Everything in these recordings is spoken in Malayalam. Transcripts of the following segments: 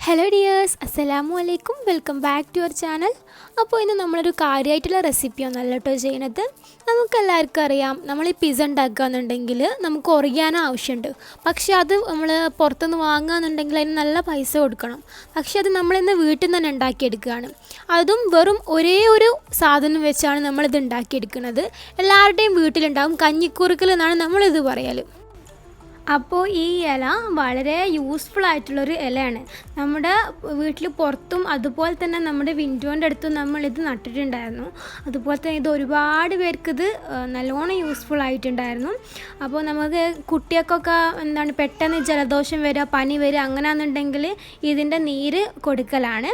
ഹലോ ഡിയേഴ്സ്, അസ്സലാമു അലൈക്കും. Welcome back to your channel. അപ്പോൾ ഇന്ന് നമ്മളൊരു കാര്യമായിട്ടുള്ള റെസിപ്പിയൊന്നല്ല കേട്ടോ ചെയ്യുന്നത്. നമുക്കെല്ലാവർക്കും അറിയാം, നമ്മൾ ഈ പിസ്സ ഉണ്ടാക്കുകയെന്നുണ്ടെങ്കിൽ നമുക്ക് ഒറിഗാനോ ആവശ്യമുണ്ട്. പക്ഷേ അത് നമ്മൾ പുറത്തുനിന്ന് വാങ്ങുകയെന്നുണ്ടെങ്കിൽ അതിന് നല്ല പൈസ കൊടുക്കണം. പക്ഷേ അത് നമ്മളിന്ന് വീട്ടിൽ നിന്ന് തന്നെ ഉണ്ടാക്കിയെടുക്കുകയാണ്. അതും വെറും ഒരേ ഒരു സാധനം വെച്ചാണ് നമ്മളിത് ഉണ്ടാക്കിയെടുക്കുന്നത്. എല്ലാവരുടെയും വീട്ടിലുണ്ടാകും. കഞ്ഞിക്കുറുക്കൽ എന്നാണ് നമ്മളിത് പറയൽ. അപ്പോൾ ഈ ഇല വളരെ യൂസ്ഫുൾ ആയിട്ടുള്ളൊരു ഇലയാണ്. നമ്മുടെ വീട്ടിൽ പുറത്തും അതുപോലെ തന്നെ നമ്മുടെ വിൻഡോൻ്റെ അടുത്തും നമ്മളിത് നട്ടിട്ടുണ്ടായിരുന്നു. അതുപോലെ തന്നെ ഇത് ഒരുപാട് പേർക്കിത് നല്ലോണം യൂസ്ഫുൾ ആയിട്ടുണ്ടായിരുന്നു. അപ്പോൾ നമുക്ക് കുട്ടികൾക്കൊക്കെ പെട്ടെന്ന് ജലദോഷം വരിക, പനി വരിക അങ്ങനെയാണെന്നുണ്ടെങ്കിൽ ഇതിൻ്റെ നീര് കൊടുക്കലാണ്.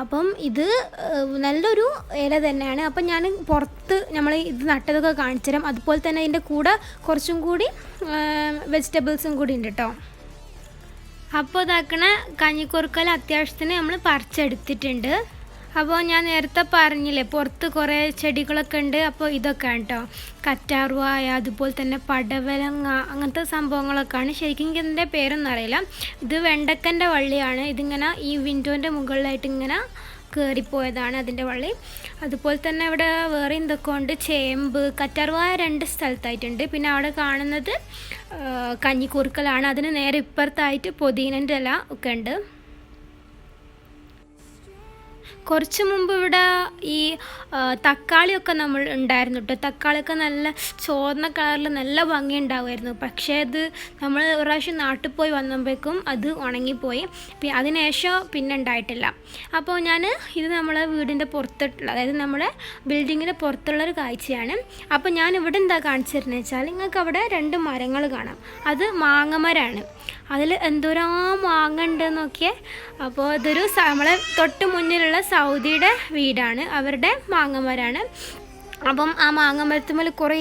അപ്പം ഇത് നല്ലൊരു ഇല തന്നെയാണ്. അപ്പം ഞാൻ പുറത്ത് നമ്മൾ ഇത് നട്ടതൊക്കെ കാണിച്ചു തരാം. അതുപോലെ തന്നെ ഇതിൻ്റെ കൂടെ കുറച്ചും കൂടി വെജിറ്റബിൾസും കൂടി ഉണ്ട് കേട്ടോ. അപ്പോൾ ഇതാക്കണ കഞ്ഞിക്കുറുക്കൽ അത്യാവശ്യത്തിന് നമ്മൾ പറിച്ചെടുത്തിട്ടുണ്ട്. അപ്പോൾ ഞാൻ നേരത്തെ പറഞ്ഞില്ലേ, പുറത്ത് കുറേ ചെടികളൊക്കെ ഉണ്ട്. അപ്പോൾ ഇതൊക്കെയാണ് കേട്ടോ, കറ്റാർവായ, അതുപോലെ തന്നെ പടവലങ്ങ, അങ്ങനത്തെ സംഭവങ്ങളൊക്കെയാണ്. ശരിക്കും എനിക്ക് ഇതിൻ്റെ പേരൊന്നും അറിയില്ല. ഇത് വെണ്ടക്കൻ്റെ വള്ളിയാണ്. ഇതിങ്ങനെ ഈ വിൻഡോൻ്റെ മുകളിലായിട്ട് ഇങ്ങനെ കയറിപ്പോയതാണ് അതിൻ്റെ വള്ളി. അതുപോലെ തന്നെ ഇവിടെ വേറെ എന്തൊക്കെ ഉണ്ട്, ചേമ്പ്, കറ്റാർവായ 2 സ്ഥലത്തായിട്ടുണ്ട്. പിന്നെ അവിടെ കാണുന്നത് കഞ്ഞിക്കുറുക്കലാണ്. അതിന് നേരെ ഇപ്പുറത്തായിട്ട് പുതിനൻ്റെ ഇല ഒക്കെ ഉണ്ട്. കുറച്ച് മുമ്പ് ഇവിടെ ഈ തക്കാളിയൊക്കെ നമ്മൾ ഉണ്ടായിരുന്നു കേട്ടോ. തക്കാളിയൊക്കെ നല്ല ചുവന്ന കളറിൽ നല്ല ഭംഗി ഉണ്ടാവുമായിരുന്നു. പക്ഷേ അത് നമ്മൾ ഒരു പ്രാവശ്യം നാട്ടിൽ പോയി വന്നപ്പോഴേക്കും അത് ഉണങ്ങിപ്പോയി. അതിനുശേഷം പിന്നെ ഉണ്ടായിട്ടില്ല. അപ്പോൾ ഞാൻ ഇത് നമ്മളെ വീടിൻ്റെ പുറത്തുള്ള, അതായത് നമ്മുടെ ബിൽഡിങ്ങിൻ്റെ പുറത്തുള്ളൊരു കാഴ്ചയാണ്. അപ്പോൾ ഞാൻ ഇവിടെ എന്താ കാണിച്ചു തരുന്നത് വെച്ചാൽ, നിങ്ങൾക്ക് അവിടെ 2 മരങ്ങൾ കാണാം. അത് മാങ്ങമരമാണ്. അതിൽ എന്തോരം മാങ്ങ ഉണ്ടെന്നൊക്കെ. അപ്പോൾ ഇതൊരു നമ്മളെ തൊട്ട് മുന്നിലുള്ള സൗദിയുടെ വീടാണ്, അവരുടെ മാങ്ങമരമാണ്. അപ്പം ആ മാങ്ങമരത്തുമ്മൽ കുറേ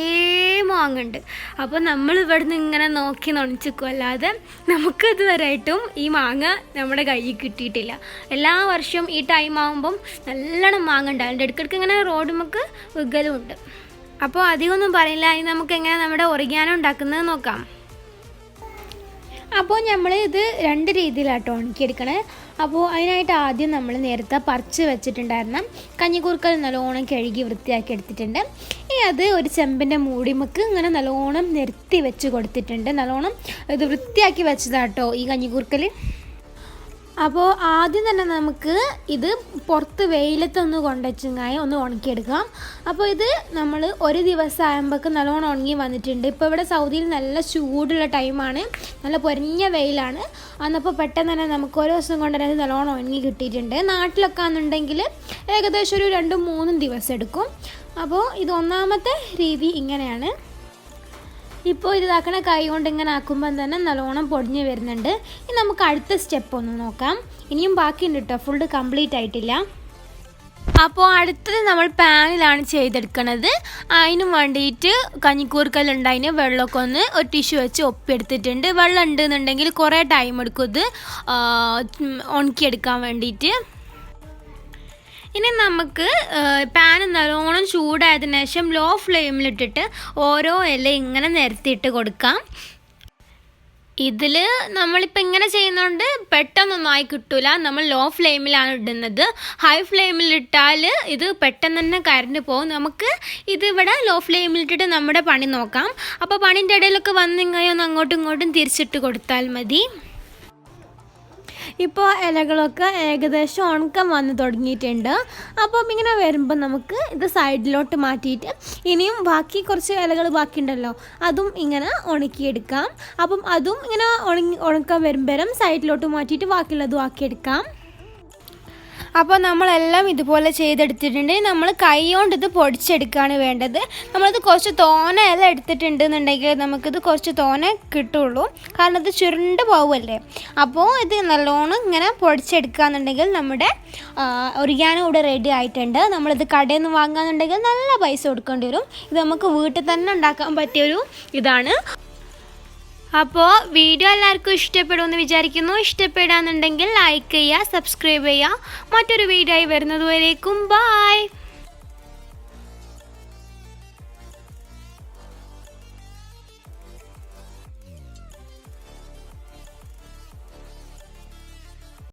മാങ്ങ ഉണ്ട്. അപ്പോൾ നമ്മൾ ഇവിടുന്ന് ഇങ്ങനെ നോക്കി നൊണിച്ചിക്കും, അല്ലാതെ നമുക്ക് ഇതുവരെയായിട്ടും ഈ മാങ്ങ നമ്മുടെ കയ്യിൽ കിട്ടിയിട്ടില്ല. എല്ലാ വർഷവും ഈ ടൈം ആകുമ്പം നല്ലോണം മാങ്ങ ഉണ്ടാകുന്നുണ്ട്. ഇടയ്ക്കിടയ്ക്ക് ഇങ്ങനെ റോഡുമൊക്കെ വികലുമുണ്ട്. അപ്പോൾ അധികമൊന്നും പറയില്ല. ഇനി നമുക്ക് എങ്ങനെ നമ്മുടെ ഒറിഗാനോ ഉണ്ടാക്കുന്നത് നോക്കാം. അപ്പോൾ നമ്മൾ ഇത് 2 രീതിയിലാട്ടോ ഉണക്കിയെടുക്കണേ. അപ്പോൾ അതിനായിട്ട് ആദ്യം നമ്മൾ നേരത്തെ പറിച്ച് വെച്ചിട്ടുണ്ടായിരുന്ന കഞ്ഞിക്കുറുക്കൽ നല്ലോണം കഴുകി വൃത്തിയാക്കി എടുത്തിട്ടുണ്ട്. ഇനി അത് ഒരു ചെമ്പിൻ്റെ മൂടിമക്ക് ഇങ്ങനെ നല്ലോണം നിരത്തി വെച്ച് കൊടുത്തിട്ടുണ്ട്. നല്ലോണം ഇത് വൃത്തിയാക്കി വെച്ചതാട്ടോ ഈ കഞ്ഞിക്കുറുക്കൽ. അപ്പോൾ ആദ്യം തന്നെ നമുക്ക് ഇത് പുറത്ത് വെയിലത്തൊന്ന് കൊണ്ടുവച്ചങ്ങായി ഒന്ന് ഉണക്കിയെടുക്കാം. അപ്പോൾ ഇത് നമ്മൾ ഒരു ദിവസം ആകുമ്പോഴേക്ക് നല്ലോണം ഉണങ്ങി വന്നിട്ടുണ്ട്. ഇപ്പോൾ ഇവിടെ സൗദിയിൽ നല്ല ചൂടുള്ള ടൈമാണ്, നല്ല പൊരിഞ്ഞ വെയിലാണ്. അന്നപ്പോൾ പെട്ടെന്ന് തന്നെ നമുക്ക് ഒരു ദിവസം കൊണ്ട് തന്നെ നല്ലോണം ഉണങ്ങി കിട്ടിയിട്ടുണ്ട്. നാട്ടിലൊക്കെ ആണെന്നുണ്ടെങ്കിൽ ഏകദേശം ഒരു 2-3 ദിവസം എടുക്കും. അപ്പോൾ ഇത് ഒന്നാമത്തെ രീതി ഇങ്ങനെയാണ്. ഇപ്പോൾ ഇതാക്കണ കൈ കൊണ്ട് ഇങ്ങനെ ആക്കുമ്പം തന്നെ നല്ലോണം പൊടിഞ്ഞ് വരുന്നുണ്ട്. ഇനി നമുക്ക് അടുത്ത സ്റ്റെപ്പ് ഒന്ന് നോക്കാം. ഇനിയും ബാക്കിയുണ്ട് കേട്ടോ, ഫുള്ള് കംപ്ലീറ്റ് ആയിട്ടില്ല. അപ്പോൾ അടുത്തത് നമ്മൾ പാനിലാണ് ചെയ്തെടുക്കണത്. അതിന് വേണ്ടിയിട്ട് കഞ്ഞിക്കൂർക്കലുണ്ട്, അതിന് വെള്ളമൊക്കെ ഒന്ന് ഒരു ടിഷ്യൂ വെച്ച് ഒപ്പിയെടുത്തിട്ടുണ്ട്. വെള്ളം ഉണ്ടെന്നുണ്ടെങ്കിൽ കുറേ ടൈം എടുക്കും ഇത് ഉണക്കിയെടുക്കാൻ വേണ്ടിയിട്ട്. ഇനി നമുക്ക് പാൻ നല്ലോണം ചൂടായതിനു ശേഷം ലോ ഫ്ലെയിമിലിട്ടിട്ട് ഓരോ ഇല ഇങ്ങനെ നിരത്തിയിട്ട് കൊടുക്കാം. ഇതിൽ നമ്മളിപ്പോൾ ഇങ്ങനെ ചെയ്യുന്നതുകൊണ്ട് പെട്ടെന്നൊന്നും ആയി കിട്ടില്ല. നമ്മൾ ലോ ഫ്ലെയിമിലാണ് ഇടുന്നത്. ഹൈ ഫ്ലെയിമിലിട്ടാൽ ഇത് പെട്ടെന്ന് തന്നെ കറണ്ട് പോകും. നമുക്ക് ഇതിവിടെ ലോ ഫ്ലെയിമിലിട്ടിട്ട് നമ്മുടെ പണി നോക്കാം. അപ്പോൾ പണിൻ്റെ ഇടയിലൊക്കെ വന്നിങ്ങനെ ഒന്ന് അങ്ങോട്ടും ഇങ്ങോട്ടും തിരിച്ചിട്ട് കൊടുത്താൽ മതി. ഇപ്പോൾ ഇലകളൊക്കെ ഏകദേശം ഉണക്കം വന്ന് തുടങ്ങിയിട്ടുണ്ട്. അപ്പം ഇങ്ങനെ വരുമ്പോൾ നമുക്ക് ഇത് സൈഡിലോട്ട് മാറ്റിയിട്ട് ഇനിയും ബാക്കി കുറച്ച് ഇലകൾ ബാക്കിയുണ്ടല്ലോ, അതും ഇങ്ങനെ ഉണക്കിയെടുക്കാം. അപ്പം അതും ഇങ്ങനെ ഉണക്കം വരുമ്പോഴും സൈഡിലോട്ട് മാറ്റിയിട്ട് ബാക്കിയുള്ളതും ആക്കിയെടുക്കാം. അപ്പോൾ നമ്മളെല്ലാം ഇതുപോലെ ചെയ്തെടുത്തിട്ടുണ്ട്. നമ്മൾ കൈ കൊണ്ട് ഇത് പൊടിച്ചെടുക്കുകയാണ് വേണ്ടത്. നമ്മളിത് കുറച്ച് തോന ഇല എടുത്തിട്ടുണ്ടെന്നുണ്ടെങ്കിൽ നമുക്കിത് കുറച്ച് തോന കിട്ടുള്ളൂ, കാരണം ഇത് ചുരുണ്ട് പോവുമല്ലേ. അപ്പോൾ ഇത് നല്ലോണം ഇങ്ങനെ പൊടിച്ചെടുക്കുകയെന്നുണ്ടെങ്കിൽ നമ്മുടെ ഒറിഗാനോ ഇവിടെ റെഡി ആയിട്ടുണ്ട്. നമ്മളിത് കടയിൽ നിന്ന് വാങ്ങുകയെന്നുണ്ടെങ്കിൽ നല്ല പൈസ കൊടുക്കേണ്ടി വരും. ഇത് നമുക്ക് വീട്ടിൽ തന്നെ ഉണ്ടാക്കാൻ പറ്റിയൊരു ഇതാണ്. അപ്പോൾ വീഡിയോ എല്ലാവർക്കും ഇഷ്ടപ്പെടുമെന്ന് വിചാരിക്കുന്നു. ഇഷ്ടപ്പെടാന്നുണ്ടെങ്കിൽ ലൈക്ക് ചെയ്യുക, സബ്സ്ക്രൈബ് ചെയ്യുക. മറ്റൊരു വീഡിയോ ആയി വരുന്നതുവരേക്കും ബൈ.